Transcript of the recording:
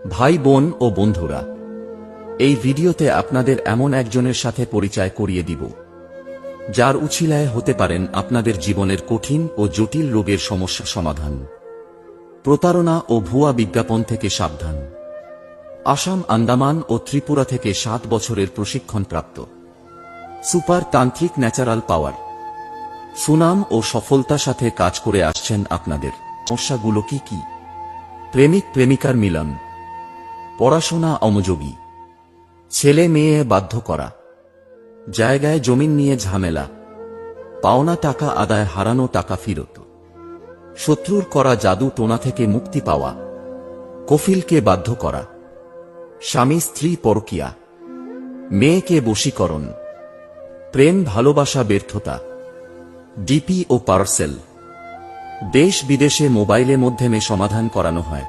ভাই বোন ও বন্ধুরা, এই ভিডিওতে আপনাদের এমন একজনের সাথে পরিচয় করিয়ে দিব, যার উছিলায় হতে পারেন আপনাদের জীবনের কঠিন ও জটিল রোগের সমস্যা সমাধান। প্রতারণা ও ভুয়া বিজ্ঞাপন থেকে সাবধান। আসাম, আন্দামান ও ত্রিপুরা থেকে 7 বছরের প্রশিক্ষণপ্রাপ্ত সুপার তান্ত্রিক ন্যাচারাল পাওয়ার। সুনাম ও সফলতার সাথে কাজ করে আসছেন। আপনাদের সমস্যাগুলো কি কি? প্রেমিক প্রেমিকার মিলন, পড়াশোনা অমনোযোগী, ছেলে মেয়ে বাধ্য করা, জায়গায় জমিন নিয়ে ঝামেলা, পাওনা টাকা আদায়, হারানো টাকা ফেরত, শত্রুর করা জাদু টোনা থেকে মুক্তি পাওয়া, কফিলকে বাধ্য করা, স্বামী স্ত্রী পরকীয়া, মেয়েকে বশীকরণ, প্রেম ভালোবাসা ব্যর্থতা, ডিপি ও পার্সেল, দেশ বিদেশে মোবাইলের মাধ্যমে সমাধান করানো হয়।